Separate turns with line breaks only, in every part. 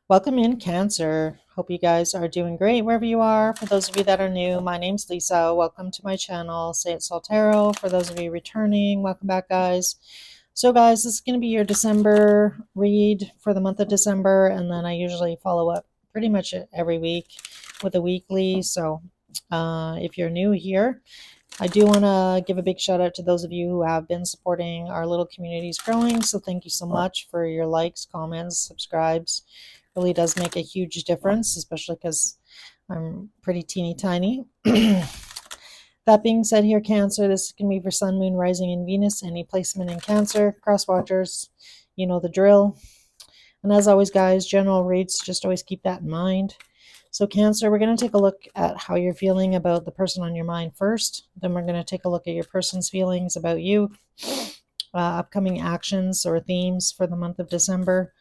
Welcome in, Cancer. Hope you guys are doing great wherever you are. For those of you that are new, my name's Lisa. Welcome to my channel, Say It Soul Tarot. For those of you returning, welcome back, guys. So, guys, this is going to be your December read for the month of December, and then I usually follow up pretty much every week with a weekly. So, if you're new here, I do want to give a big shout out to those of you who have been supporting our little communities growing. So thank you so much for your likes, comments, subscribes. Really does make a huge difference, especially because I'm pretty teeny tiny. That being said, here, Cancer, this can be for Sun, Moon, Rising, and Venus. Any placement in Cancer, cross watchers, you know the drill. And as always, guys, general reads, just always keep that in mind. So Cancer, we're going to take a look at how you're feeling about the person on your mind first. Then we're going to take a look at your person's feelings about you, upcoming actions or themes for the month of December.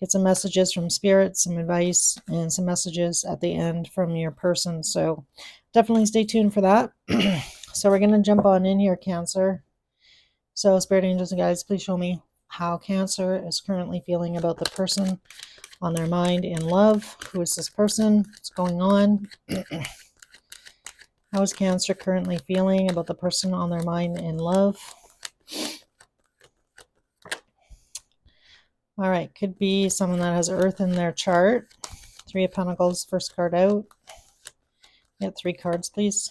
Get some messages from Spirit, some advice, and some messages at the end from your person. So definitely stay tuned for that. So we're going to jump on in here, Cancer. So Spirit Angels and guides, please show me how Cancer is currently feeling about the person on their mind in love. Who is this person? What's going on? How is Cancer currently feeling about the person on their mind in love? All right, could be someone that has Earth in their chart. Three of Pentacles, first card out. Get 3 cards, please.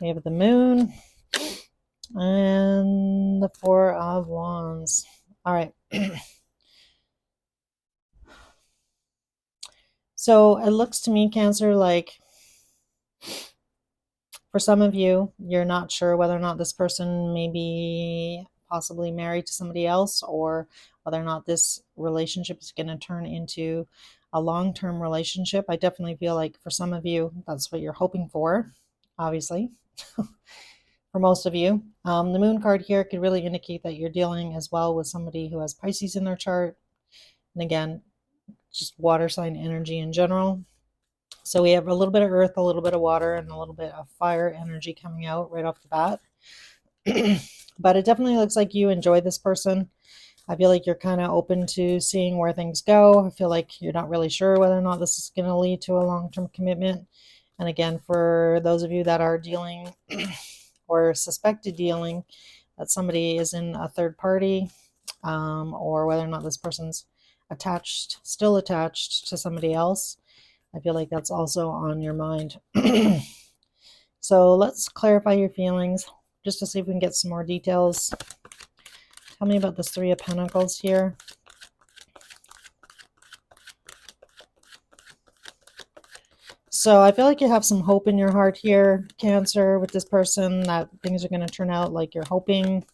We have the Moon and the Four of Wands. All right. So it looks to me, Cancer, like for some of you, you're not sure whether or not this person may be possibly married to somebody else, or whether or not this relationship is going to turn into a long-term relationship. I definitely feel like for some of you, that's what you're hoping for, obviously. For most of you, the Moon card here could really indicate that you're dealing as well with somebody who has Pisces in their chart. And again, just water sign energy in general. So we have a little bit of earth, a little bit of water, and a little bit of fire energy coming out right off the bat. But it definitely looks like you enjoy this person. I feel like you're kind of open to seeing where things go. I feel like you're not really sure whether or not this is going to lead to a long-term commitment. And again, for those of you that are dealing or suspected dealing, that somebody is in a third party, or whether or not this person's still attached to somebody else, I feel like that's also on your mind. So let's clarify your feelings just to see if we can get some more details. Tell me about this Three of Pentacles here. So I feel like you have some hope in your heart here, Cancer, with this person, that things are going to turn out like you're hoping.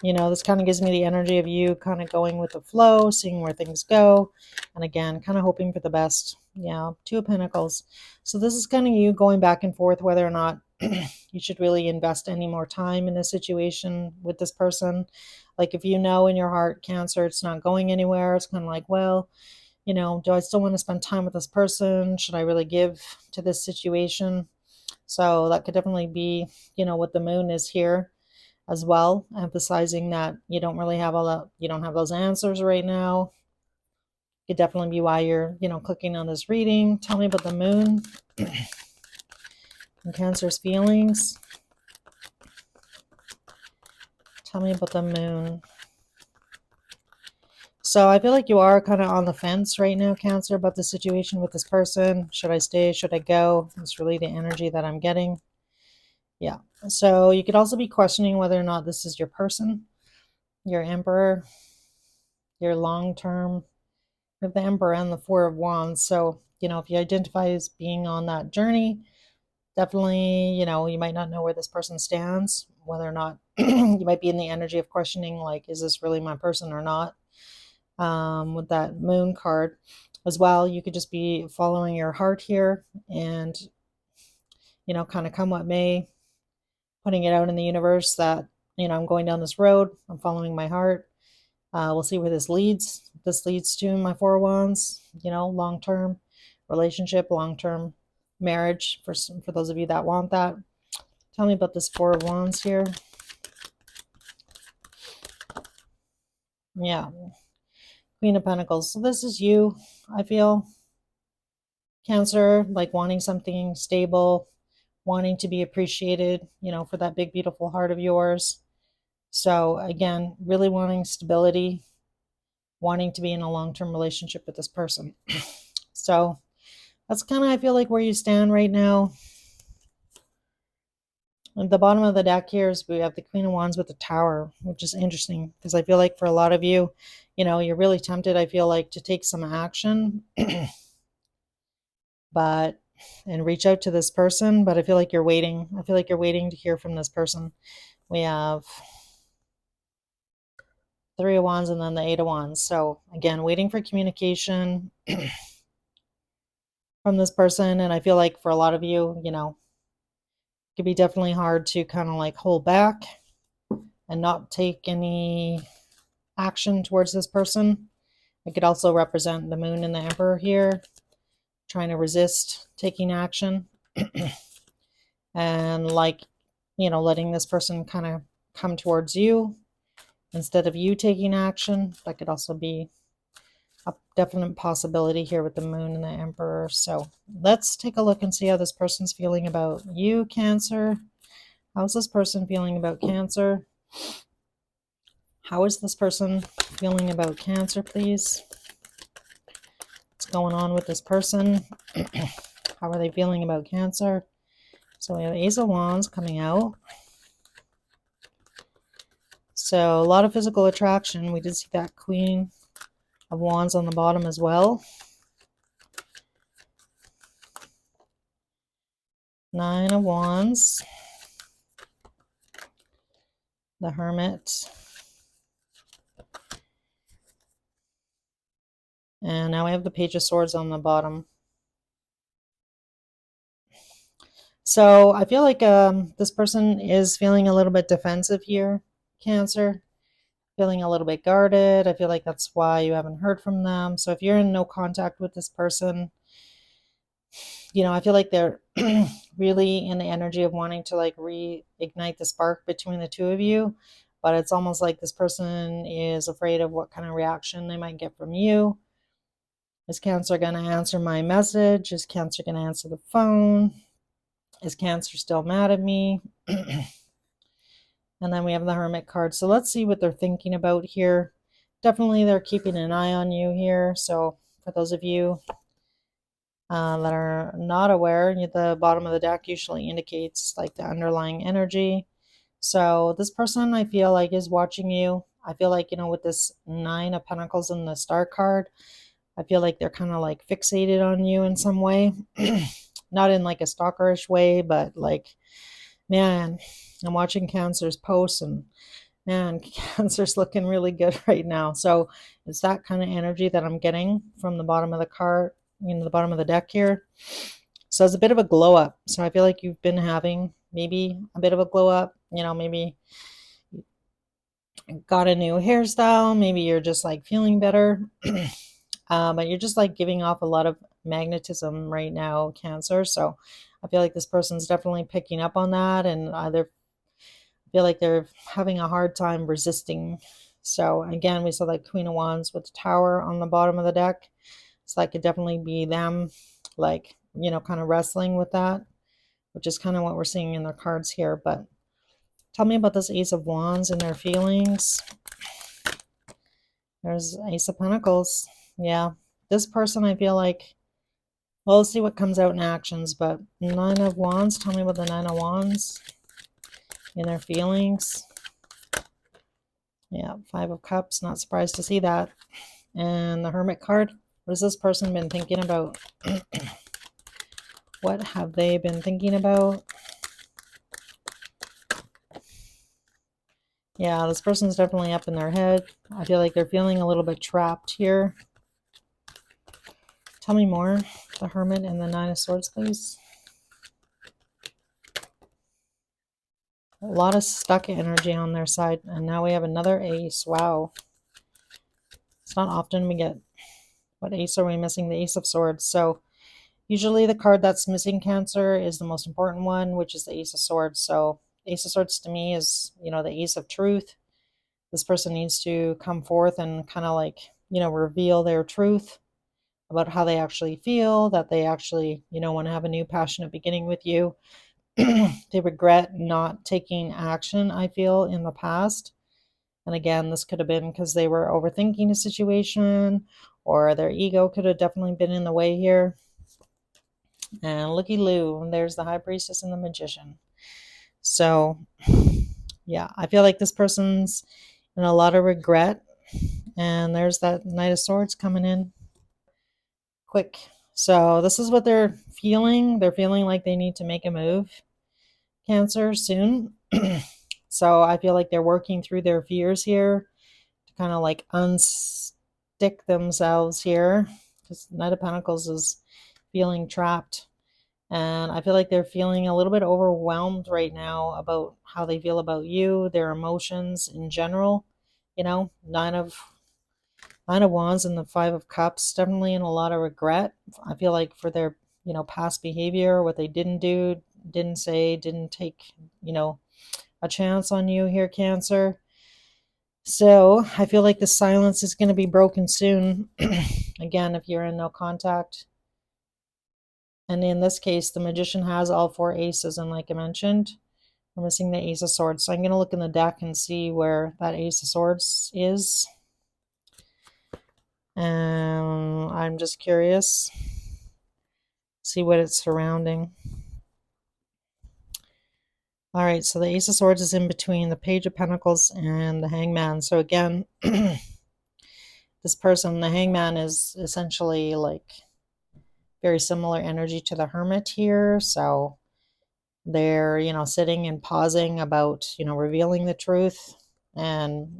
You know, this kind of gives me the energy of you kind of going with the flow, seeing where things go. And again, kind of hoping for the best. Yeah, Two of Pentacles. So this is kind of you going back and forth whether or not you should really invest any more time in this situation with this person. Like if you know in your heart, Cancer, it's not going anywhere. It's kind of like, well, you know, do I still want to spend time with this person? Should I really give to this situation? So that could definitely be, you know, what the Moon is here as well, emphasizing that you don't really have all that, you don't have those answers right now. Could definitely be why you're, you know, clicking on this reading. Tell me about the Moon and Cancer's feelings. Tell me about the Moon. So I feel like you are kind of on the fence right now, Cancer, about the situation with this person. Should I stay? Should I go? It's really the energy that I'm getting. Yeah. So you could also be questioning whether or not this is your person, your Emperor, your long-term, with the Emperor and the Four of Wands. So, you know, if you identify as being on that journey, definitely, you know, you might not know where this person stands, whether or not you might be in the energy of questioning, like, is this really my person or not? With that Moon card as well, you could just be following your heart here and, you know, kind of come what may, putting it out in the universe that, you know, I'm going down this road, I'm following my heart. We'll see where this leads. This leads to my Four of Wands, you know, long-term relationship, long-term marriage for those of you that want that. Tell me about this Four of Wands here. Yeah. Queen of Pentacles. So this is you, I feel, Cancer, like wanting something stable, wanting to be appreciated, for that big, beautiful heart of yours. So again, really wanting stability, wanting to be in a long-term relationship with this person. So that's kind of, I feel like, where you stand right now. At the bottom of the deck here is we have the Queen of Wands with the Tower, which is interesting because I feel like for a lot of you, you're really tempted, I feel like, to take some action, but and reach out to this person, but I feel like you're waiting. I feel like you're waiting to hear from this person. We have Three of Wands and then the Eight of Wands. So again, waiting for communication from this person. And I feel like for a lot of you, it could be definitely hard to kind of like hold back and not take any action towards this person. It could also represent the Moon and the Emperor here, trying to resist taking action and letting this person kind of come towards you instead of you taking action. That could also be a definite possibility here with the Moon and the Emperor. So let's take a look and see how this person's feeling about you, Cancer. How's this person feeling about Cancer? How is this person feeling about Cancer, please? What's going on with this person? How are they feeling about Cancer? So we have Ace of Wands coming out. So a lot of physical attraction. We did see that Queen of Wands on the bottom as well. Nine of Wands. The Hermit. And now we have the Page of Swords on the bottom. So I feel like this person is feeling a little bit defensive here, Cancer. Feeling a little bit guarded. I feel like that's why you haven't heard from them. So if you're in no contact with this person, I feel like they're really in the energy of wanting to like reignite the spark between the two of you. But it's almost like this person is afraid of what kind of reaction they might get from you. Is Cancer going to answer my message? Is Cancer going to answer the phone? Is Cancer still mad at me? And then we have the Hermit card. So let's see what they're thinking about here. Definitely they're keeping an eye on you here. So for those of you that are not aware, the bottom of the deck usually indicates like the underlying energy. So this person, I feel like, is watching you. I feel like, with this Nine of Pentacles and the Star card, I feel like they're kind of like fixated on you in some way. Not in like a stalkerish way, but like, man, I'm watching Cancer's posts and man, Cancer's looking really good right now. So it's that kind of energy that I'm getting from the bottom of the card, the bottom of the deck here. So it's a bit of a glow up. So I feel like you've been having maybe a bit of a glow up, maybe got a new hairstyle, maybe you're just like feeling better. But you're just like giving off a lot of magnetism right now, Cancer. So I feel like this person's definitely picking up on that, and either feel like they're having a hard time resisting. So again, we saw like Queen of Wands with the Tower on the bottom of the deck. So that could definitely be them, like, kind of wrestling with that, which is kind of what we're seeing in their cards here. But tell me about this Ace of Wands and their feelings. There's Ace of Pentacles. Yeah, this person, I feel like, well, let's see what comes out in actions. But Nine of Wands, tell me about the Nine of Wands and their feelings. Yeah, Five of Cups, not surprised to see that. And the Hermit card, what has this person been thinking about? What have they been thinking about? Yeah, this person's definitely up in their head. I feel like they're feeling a little bit trapped here. Tell me more. The Hermit and the Nine of Swords, please. A lot of stuck energy on their side. And now we have another ace. Wow. It's not often we get... What ace are we missing? The Ace of Swords. So usually the card that's missing, Cancer, is the most important one, which is the Ace of Swords. So Ace of Swords to me is, the Ace of Truth. This person needs to come forth and kind of like, reveal their truth about how they actually feel, that they actually, want to have a new passionate beginning with you. They regret not taking action, I feel, in the past. And again, this could have been because they were overthinking a situation, or their ego could have definitely been in the way here. And looky loo, there's the High Priestess and the Magician. So, yeah, I feel like this person's in a lot of regret. And there's that Knight of Swords coming in quick. So, this is what they're feeling. They're feeling like they need to make a move, Cancer, soon. So, I feel like they're working through their fears here to kind of like unstick themselves here, because Knight of Pentacles is feeling trapped. And I feel like they're feeling a little bit overwhelmed right now about how they feel about you, their emotions in general. Nine of Wands and the Five of Cups, definitely in a lot of regret. I feel like for their, past behavior, what they didn't do, didn't say, didn't take, a chance on you here, Cancer. So I feel like the silence is going to be broken soon. Again, if you're in no contact. And in this case, the Magician has all four aces. And like I mentioned, we're missing the Ace of Swords. So I'm going to look in the deck and see where that Ace of Swords is. And I'm just curious. See what it's surrounding. All right, so the Ace of Swords is in between the Page of Pentacles and the Hangman. So again, this person, the Hangman, is essentially like very similar energy to the Hermit here. So they're, sitting and pausing about, revealing the truth and,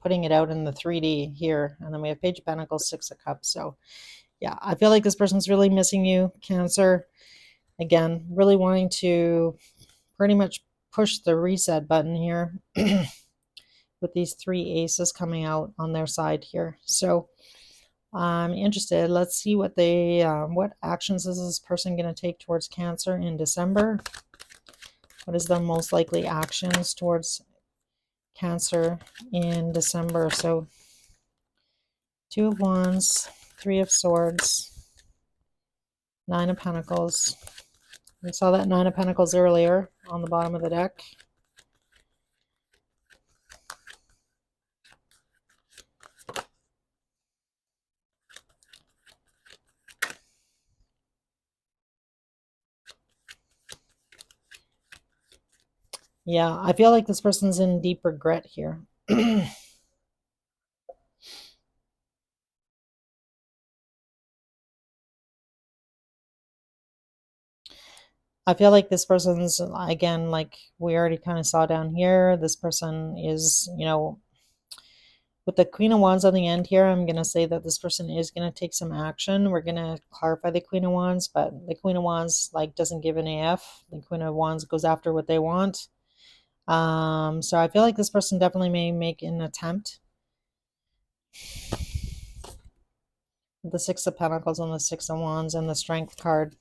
putting it out in the 3D here. And then we have Page of Pentacles, Six of Cups. So yeah, I feel like this person's really missing you, Cancer. Again, really wanting to pretty much push the reset button here with these three aces coming out on their side here. So I'm interested. Let's see what what actions is this person going to take towards Cancer in December. What is the most likely actions towards Cancer in December? So Two of Wands, Three of Swords, Nine of Pentacles. We saw that Nine of Pentacles earlier on the bottom of the deck. Yeah, I feel like this person's in deep regret here. I feel like this person's, again, like we already kind of saw down here, this person is, with the Queen of Wands on the end here, I'm going to say that this person is going to take some action. We're going to clarify the Queen of Wands, but the Queen of Wands doesn't give an AF. The Queen of Wands goes after what they want. So I feel like this person definitely may make an attempt. The Six of Pentacles and the Six of Wands and the Strength card.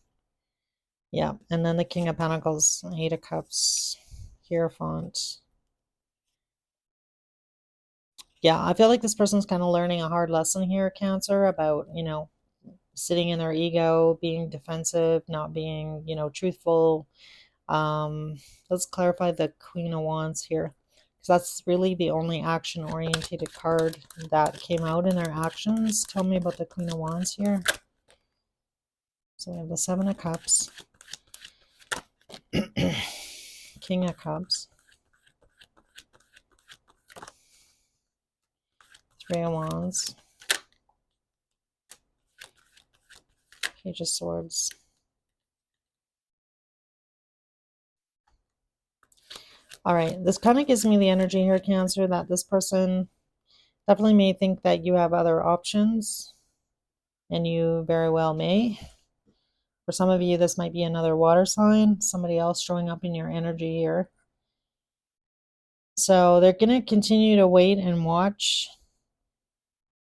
Yeah, and then the King of Pentacles, Eight of Cups, Hierophant. Yeah, I feel like this person's kind of learning a hard lesson here, Cancer, about, sitting in their ego, being defensive, not being, truthful. Let's clarify the Queen of Wands here, because that's really the only action-oriented card that came out in their actions. Tell me about the Queen of Wands here. So we have the Seven of Cups, King of Cups, Three of Wands, Page of Swords. All right, this kind of gives me the energy here, Cancer, that this person definitely may think that you have other options, and you very well may. For some of you, this might be another water sign, somebody else showing up in your energy here. So they're going to continue to wait and watch.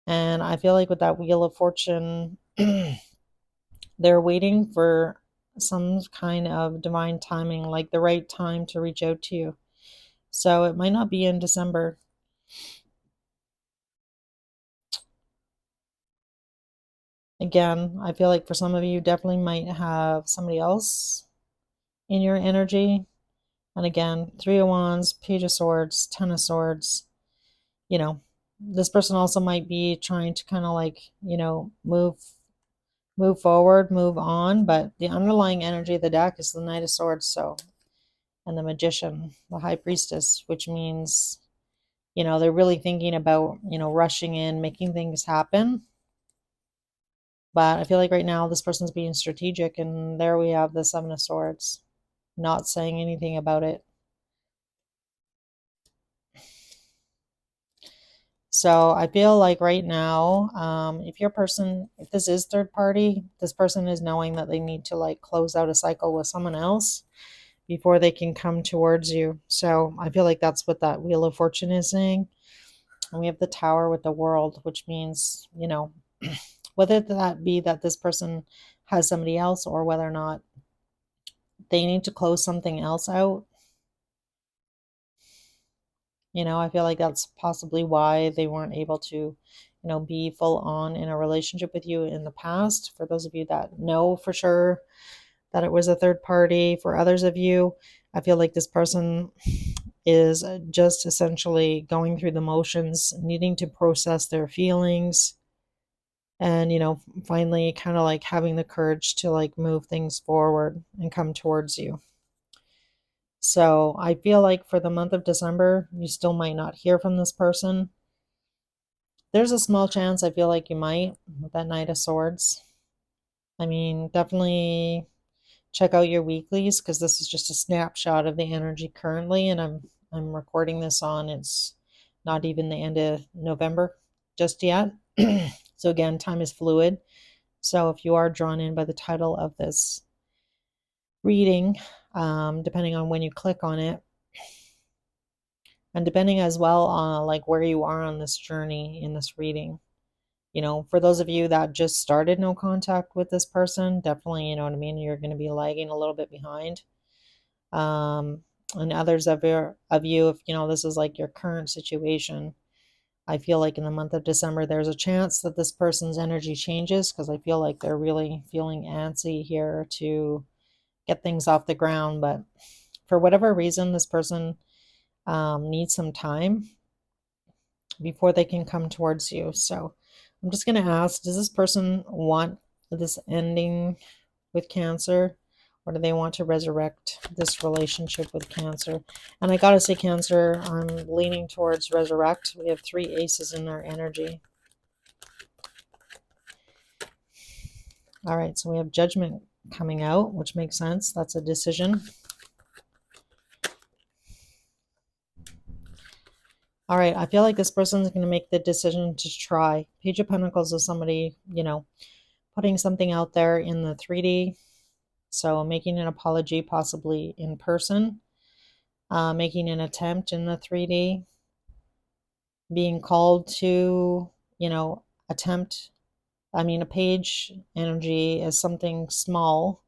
And I feel like with that Wheel of Fortune, they're waiting for some kind of divine timing, like the right time to reach out to you. So it might not be in December. Again, I feel like for some of you, definitely might have somebody else in your energy. And again, Three of Wands, Page of Swords, Ten of Swords. You know, this person also might be trying to kind of like, move forward, move on, but the underlying energy of the deck is the Knight of Swords, so, and the Magician, the High Priestess, which means, they're really thinking about, rushing in, making things happen. But I feel like right now this person's being strategic, and there we have the Seven of Swords, not saying anything about it. So I feel like right now, if this is third party, this person is knowing that they need to like close out a cycle with someone else before they can come towards you. So I feel like that's what that Wheel of Fortune is saying. And we have the Tower with the World, which means, whether that be that this person has somebody else or whether or not they need to close something else out. I feel like that's possibly why they weren't able to, be full on in a relationship with you in the past. For those of you that know for sure that it was a third party, for others of you, I feel like this person is just essentially going through the motions, needing to process their feelings, and, finally kind of like having the courage to like move things forward and come towards you. So I feel like for the month of December, you still might not hear from this person. There's a small chance I feel like you might with that Knight of Swords. I mean, definitely check out your weeklies because this is just a snapshot of the energy currently, and I'm recording this on it's not even the end of November just yet. So again, time is fluid. So if you are drawn in by the title of this reading, depending on when you click on it, and depending as well on like where you are on this journey in this reading, for those of you that just started no contact with this person, definitely, you know what I mean, you're going to be lagging a little bit behind. And others of you, if this is like your current situation, I feel like in the month of December there's a chance that this person's energy changes, because I feel like they're really feeling antsy here to get things off the ground. But for whatever reason, this person needs some time before they can come towards you. So I'm just going to ask, does this person want this ending with Cancer, or do they want to resurrect this relationship with Cancer? And I gotta say, Cancer, I'm leaning towards resurrect. We have 3 aces in our energy. All right, so we have Judgment coming out, which makes sense. That's a decision. All right, I feel like this person is going to make the decision to try. Page of Pentacles is somebody, putting something out there in the 3D. So making an apology, possibly in person, making an attempt in the 3D, being called to, attempt. I mean, a page energy is something small,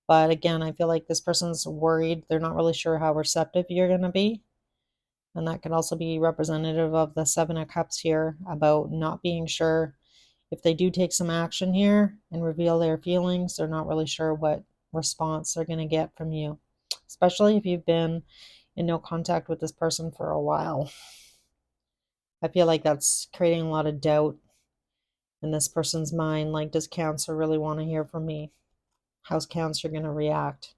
but again, I feel like this person's worried. They're not really sure how receptive you're going to be. And that could also be representative of the Seven of Cups here, about not being sure if they do take some action here and reveal their feelings. They're not really sure what response they're going to get from you, especially if you've been in no contact with this person for a while. I feel like that's creating a lot of doubt in this person's mind. Like, does Cancer really want to hear from me? How's Cancer going to react?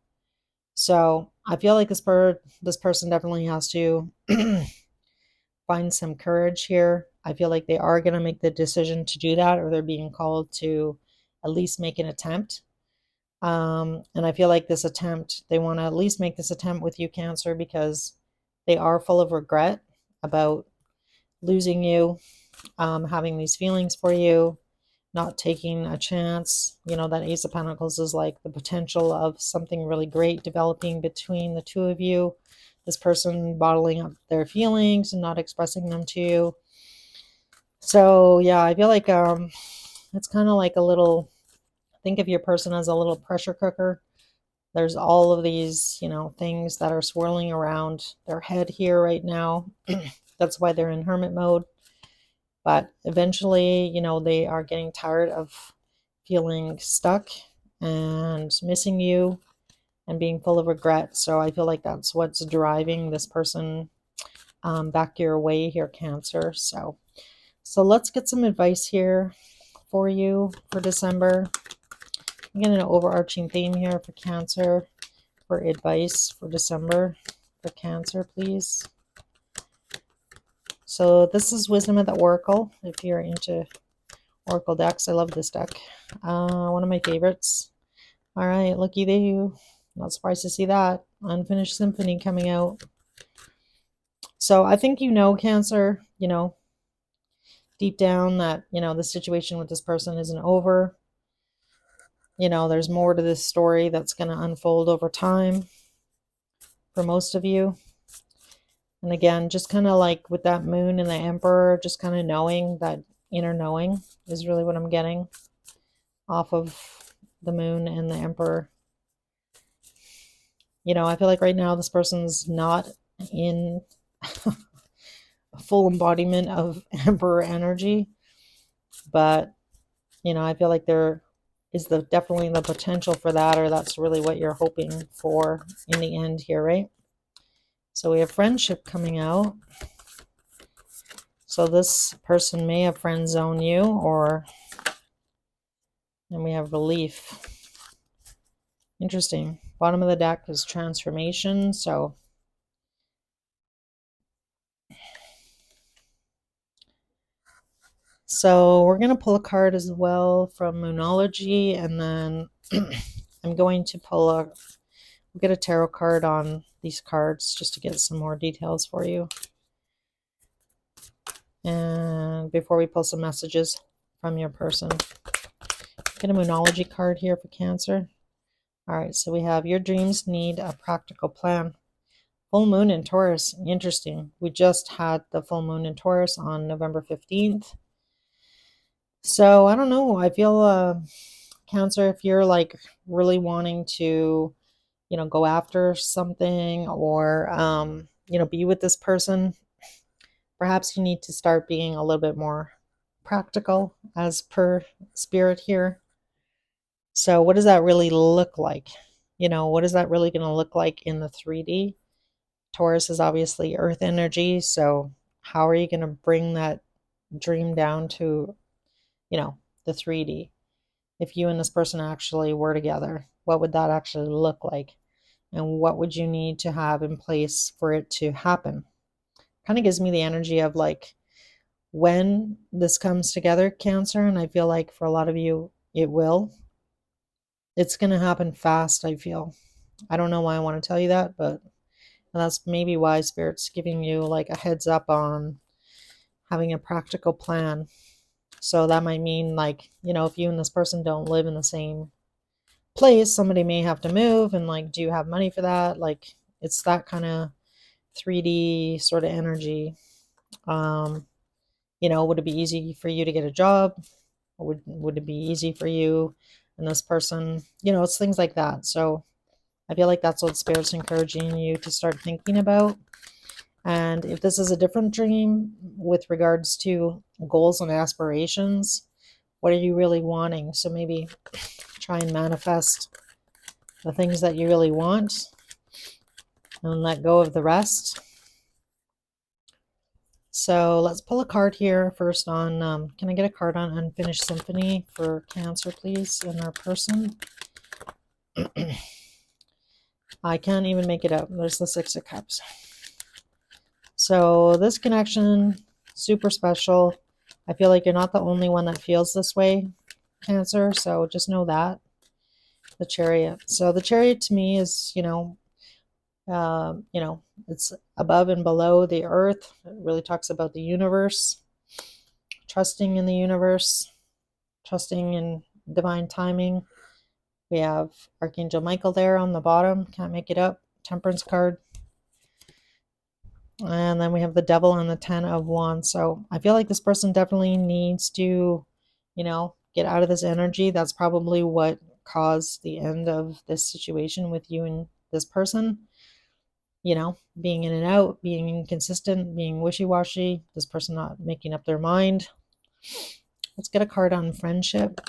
So I feel like this person definitely has to find some courage here. I feel like they are going to make the decision to do that, or they're being called to at least make an attempt. And I feel like this attempt, they want to at least make this attempt with you, Cancer, because they are full of regret about losing you, having these feelings for you, not taking a chance. That Ace of Pentacles is like the potential of something really great developing between the two of you. This person bottling up their feelings and not expressing them to you. So yeah, I feel like it's kind of like a little, think of your person as a little pressure cooker. There's all of these, things that are swirling around their head here right now. That's why they're in hermit mode. But eventually, they are getting tired of feeling stuck and missing you and being full of regret. So I feel like that's what's driving this person back your way here, Cancer. So let's get some advice here for you for December. I'm getting an overarching theme here for Cancer for advice for December for Cancer, please. So this is Wisdom of the Oracle. If you're into Oracle decks, I love this deck. One of my favorites. All right, looky there you. Not surprised to see that. Unfinished Symphony coming out. So I think you know, Cancer, deep down that, the situation with this person isn't over. There's more to this story that's going to unfold over time for most of you. And again, just kind of like with that moon and the Emperor, just kind of knowing, that inner knowing is really what I'm getting off of the moon and the Emperor. I feel like right now this person's not in a full embodiment of Emperor energy, but I feel like there is definitely the potential for that, or that's really what you're hoping for in the end here, right? So we have friendship coming out. So this person may have friend zone you, and we have relief. Interesting. Bottom of the deck is transformation. So we're going to pull a card as well from Moonology, and then I'm going to get a tarot card on these cards just to get some more details for you. And before we pull some messages from your person, get a Moonology card here for Cancer. All right, so we have your dreams need a practical plan. Full moon in Taurus. Interesting. We just had the full moon in Taurus on November 15th. So I don't know. I feel Cancer, if you're like really wanting to, go after something or, be with this person, perhaps you need to start being a little bit more practical as per spirit here. So what does that really look like? What is that really going to look like in the 3D? Taurus is obviously earth energy. So how are you going to bring that dream down to, the 3D? If you and this person actually were together, what would that actually look like? And what would you need to have in place for it to happen? Kind of gives me the energy of like when this comes together, Cancer, and I feel like for a lot of you, it will. It's going to happen fast, I feel. I don't know why I want to tell you that, but that's maybe why Spirit's giving you like a heads up on having a practical plan. So that might mean like, if you and this person don't live in the same place, somebody may have to move, and like, do you have money for that? Like, it's that kind of 3D sort of energy. Would it be easy for you to get a job? Or would it be easy for you and this person? It's things like that. So I feel like that's what Spirit's encouraging you to start thinking about. And if this is a different dream with regards to goals and aspirations, what are you really wanting? So maybe try and manifest the things that you really want and let go of the rest. So let's pull a card here first on, can I get a card on Unfinished Symphony for Cancer, please, in our person? I can't even make it up. There's the Six of Cups. So this connection, super special. I feel like you're not the only one that feels this way, Cancer. So just know that. The Chariot. So the Chariot to me is, it's above and below the earth. It really talks about the universe, trusting in the universe, trusting in divine timing. We have Archangel Michael there on the bottom. Can't make it up. Temperance card. And then we have the Devil and the 10 of Wands. So I feel like this person definitely needs to, get out of this energy. That's probably what caused the end of this situation with you and this person. Being in and out, being inconsistent, being wishy-washy, this person not making up their mind. Let's get a card on friendship.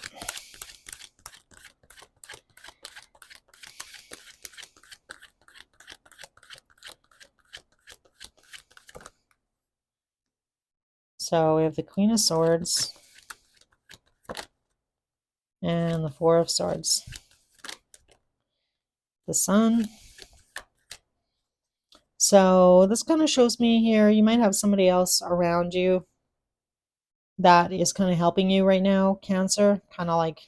So we have the Queen of Swords and the Four of Swords. The Sun. So this kind of shows me here, you might have somebody else around you that is kind of helping you right now, Cancer. Kind of like,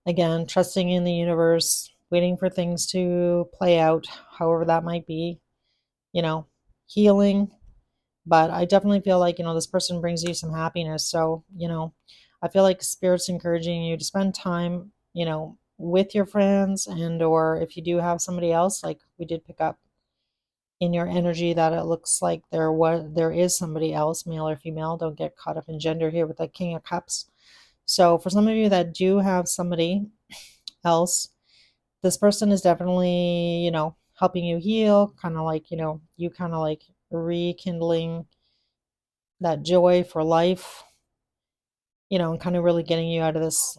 again, trusting in the universe, waiting for things to play out, however that might be, you know, healing. But I definitely feel like, this person brings you some happiness. So, I feel like Spirit's encouraging you to spend time, with your friends, and or if you do have somebody else, like we did pick up in your energy that it looks like there is somebody else, male or female. Don't get caught up in gender here with the King of Cups. So for some of you that do have somebody else, this person is definitely, helping you heal, kind of like, you kind of like rekindling that joy for life, and kind of really getting you out of this,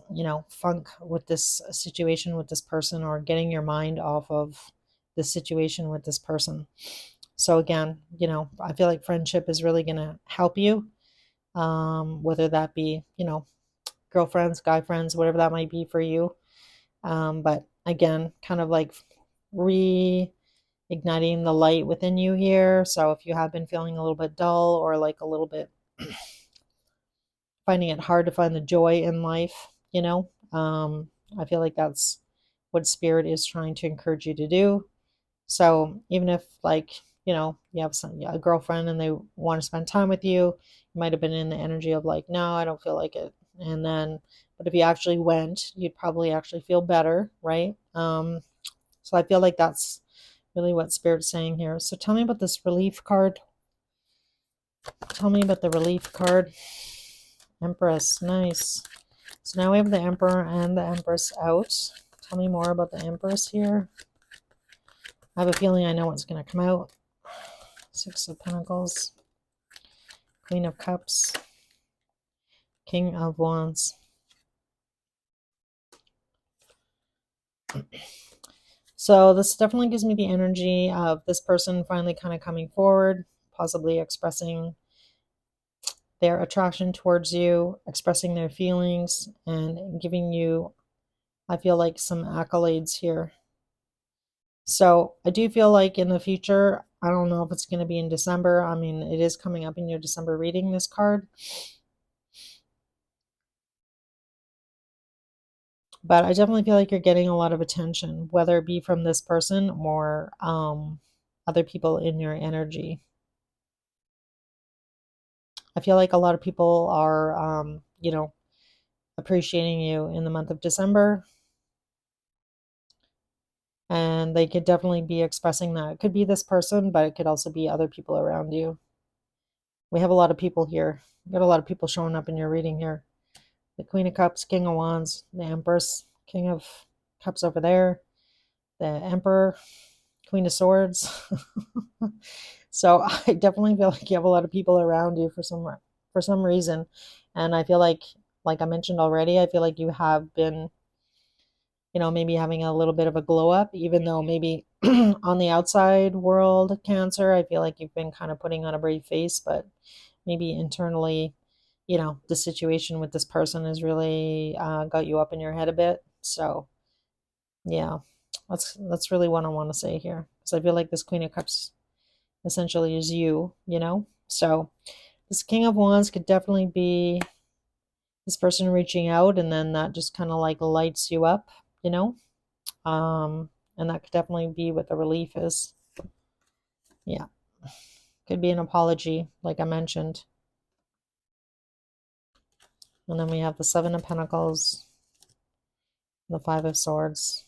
funk with this situation with this person, or getting your mind off of the situation with this person. So again, I feel like friendship is really going to help you, whether that be, girlfriends, guy friends, whatever that might be for you. But again, kind of like reigniting the light within you here. So if you have been feeling a little bit dull, or like a little bit finding it hard to find the joy in life, I feel like that's what Spirit is trying to encourage you to do. So even if, like, you have a girlfriend and they want to spend time with you, you might have been in the energy of like, no, I don't feel like it. And then, but if you actually went, you'd probably actually feel better, right? So I feel like that's really what Spirit's saying here. So tell me about this relief card. Tell me about the relief card. Empress, nice. So now we have the Emperor and the Empress out. Tell me more about the Empress here. I have a feeling I know what's going to come out. Six of Pentacles, Queen of Cups, King of Wands. So this definitely gives me the energy of this person finally kind of coming forward, possibly expressing their attraction towards you, expressing their feelings, and giving you, I feel like, some accolades here. So I do feel like in the future, I don't know if it's going to be in December. I mean, it is coming up in your December reading, this card. But I definitely feel like you're getting a lot of attention, whether it be from this person or other people in your energy. I feel like a lot of people are, appreciating you in the month of December. And they could definitely be expressing that. It could be this person, but it could also be other people around you. We have a lot of people here. We got a lot of people showing up in your reading here. The Queen of Cups, King of Wands, the Empress, King of Cups over there, the Emperor, Queen of Swords. So I definitely feel like you have a lot of people around you for some reason. And I feel like I mentioned already, I feel like you have been, maybe having a little bit of a glow up, even though maybe on the outside world, Cancer, I feel like you've been kind of putting on a brave face, but maybe internally, the situation with this person has really got you up in your head a bit. So yeah, that's really what I want to say here, because I feel like this Queen of Cups essentially is you, So this King of Wands could definitely be this person reaching out, and then that just kind of like lights you up, you know? And that could definitely be what the relief is. Yeah. Could be an apology, like I mentioned. And then we have the Seven of Pentacles, the Five of Swords.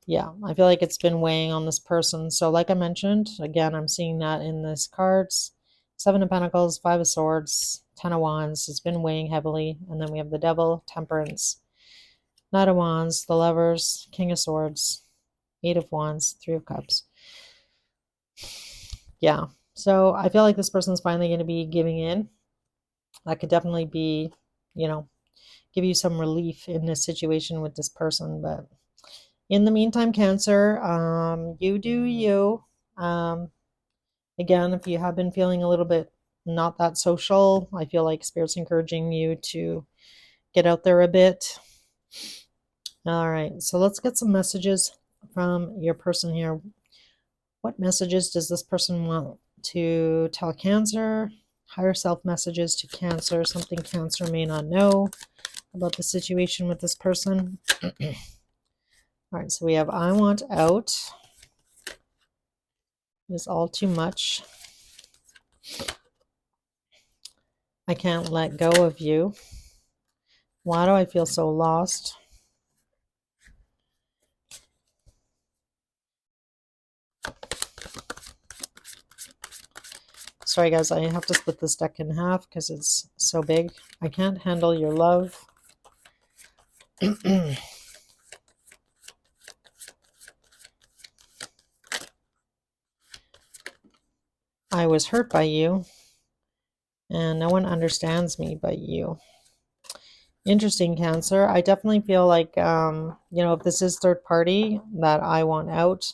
Yeah, I feel like it's been weighing on this person. So like I mentioned, again, I'm seeing that in these cards. Seven of Pentacles, Five of Swords, Ten of Wands. It's been weighing heavily. And then we have the Devil, Temperance, Knight of Wands, the Lovers, King of Swords, Eight of Wands, Three of Cups. Yeah, so I feel like this person's finally going to be giving in. That could definitely be, give you some relief in this situation with this person. But in the meantime, Cancer, you do you. Again, if you have been feeling a little bit not that social. I feel like Spirit's encouraging you to get out there a bit. All right, so let's get some messages from your person here. What messages does this person want to tell Cancer? Higher self messages to Cancer, something Cancer may not know about the situation with this person. All right, so we have I want out. It is all too much. I can't let go of you. Why do I feel so lost? Sorry guys, I have to split this deck in half because it's so big. I can't handle your love. I was hurt by you, and no one understands me but you. Interesting, Cancer. I definitely feel like, if this is third party that I want out,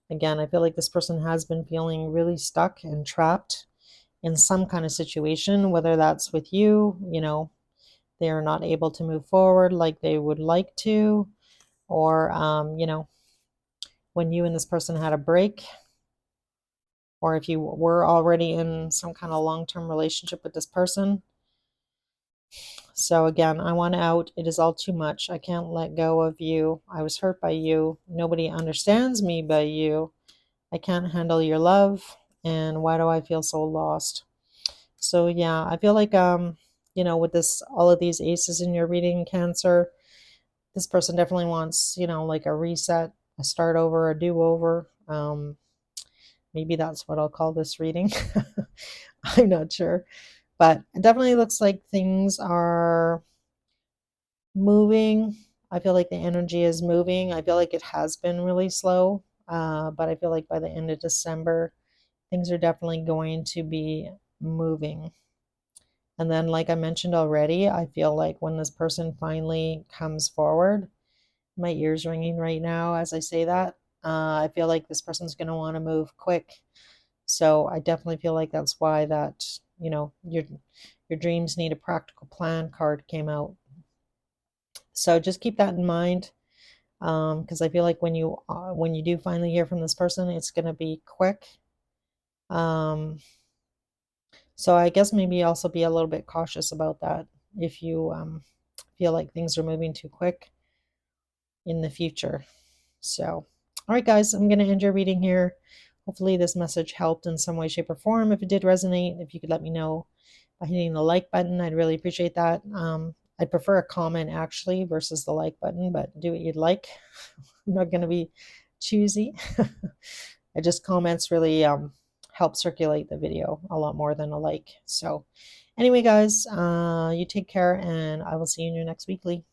again, I feel like this person has been feeling really stuck and trapped in some kind of situation, whether that's with you, they are not able to move forward like they would like to, or, when you and this person had a break, or if you were already in some kind of long-term relationship with this person. So again, I want out. It is all too much. I can't let go of you. I was hurt by you. Nobody understands me but you. I can't handle your love. And why do I feel so lost? So yeah, I feel like with this all of these aces in your reading, Cancer, this person definitely wants, like a reset, a start over, a do-over. Maybe that's what I'll call this reading. I'm not sure. But it definitely looks like things are moving. I feel like the energy is moving. I feel like it has been really slow. But I feel like by the end of December, things are definitely going to be moving. And then, like I mentioned already, I feel like when this person finally comes forward, my ears ringing right now as I say that. I feel like this person's going to want to move quick. So I definitely feel like that's why that, your dreams need a practical plan card came out. So just keep that in mind, because I feel like when you do finally hear from this person, it's going to be quick. So I guess maybe also be a little bit cautious about that if you feel like things are moving too quick in the future. So, all right, guys, I'm going to end your reading here. Hopefully this message helped in some way, shape, or form. If it did resonate, if you could let me know by hitting the like button, I'd really appreciate that. I'd prefer a comment actually versus the like button, but do what you'd like. I'm not going to be choosy. I just comments really help circulate the video a lot more than a like. So anyway, guys, you take care and I will see you in your next weekly.